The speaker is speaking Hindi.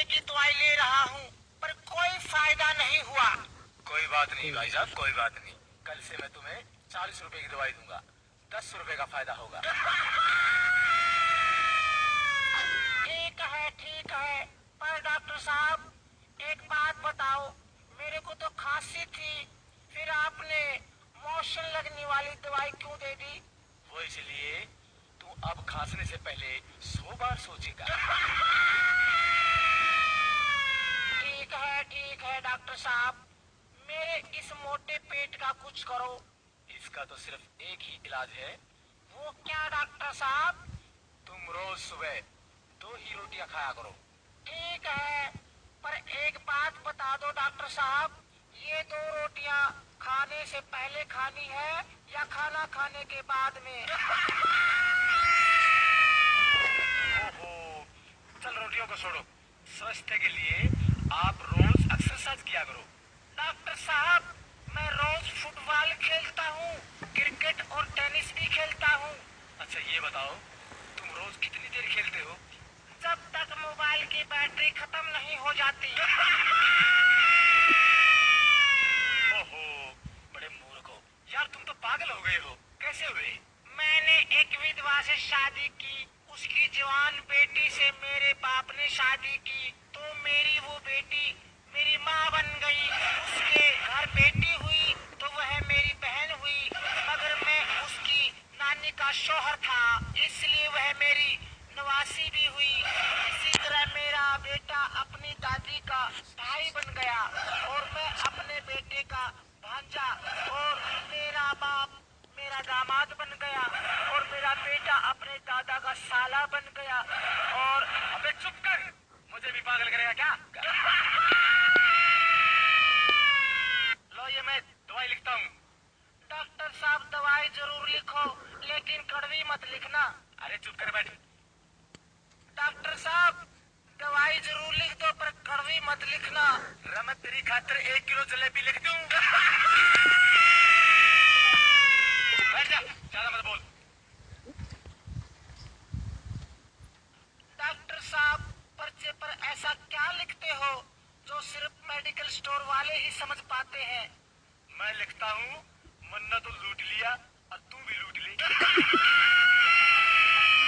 मोटापे की दवाई ले रहा हूँ पर कोई फायदा नहीं हुआ। कोई बात नहीं भाई साहब, कोई बात नहीं। कल से मैं तुम्हें 40 रुपए की दवाई दूंगा, 10 रुपए का फायदा होगा। ठीक है, पर डॉक्टर साहब एक बात बताओ, मेरे को तो खांसी थी, फिर आपने मोशन लगने वाली दवाई क्यों दे दी? वो इसलिए तू अब खांसने से पहले 100 बार सोचेगा। ठीक है डॉक्टर साहब, मेरे इस मोटे पेट का कुछ करो। इसका तो सिर्फ एक ही इलाज है। वो क्या डॉक्टर साहब? तुम रोज सुबह 2 ही रोटियां खाया करो। ठीक है, पर एक बात बता दो डॉक्टर साहब, ये 2 रोटियां खाने से पहले खानी है या खाना खाने के बाद में? ओहो, चल रोटियों को छोड़ो। स्वास्थ्य के लिए आप रोज एक्सरसाइज किया करो। डॉक्टर साहब, मैं रोज फुटबॉल खेलता हूँ, क्रिकेट और टेनिस भी खेलता हूँ। अच्छा ये बताओ, तुम रोज कितनी देर खेलते हो? जब तक मोबाइल की बैटरी खत्म नहीं हो जाती। ओहो, बड़े मूर्ख हो यार, तुम तो पागल हो गए हो। कैसे हुए? मैंने एक विधवा से शादी की, उसकी जवान बेटी से मेरे बाप ने शादी की, तो मेरी वो बेटी मेरी माँ बन गई। उसके घर बेटी हुई तो वह मेरी बहन हुई, मगर मैं उसकी नानी का शौहर था, इसलिए वह मेरी नवासी भी हुई। इसी तरह मेरा बेटा अपनी दादी का भाई बन गया और मैं अपने बेटे का भांजा, और मेरा बाप मेरा दामाद बन गया और मेरा बेटा अपने दादा का साला बन गया। और अबे चुप कर, मुझे भी पागल करेगा क्या? लो ये मैं दवाई लिखता हूँ। डॉक्टर साहब दवाई जरूर लिखो, लेकिन कड़वी मत लिखना। अरे चुप कर बैठ। डॉक्टर साहब दवाई जरूर लिख दो पर कड़वी मत लिखना। मैं तेरी खातिर 1 किलो जलेबी लिख दूं। बैठ जा, ज्यादा मत बोल। डॉक्टर साहब पर्चे पर ऐसा क्या लिखते हो जो सिर्फ मेडिकल स्टोर वाले ही समझ पाते हैं? मैं लिखता हूँ, मन्ना तो लूट लिया और तू भी लूट ली।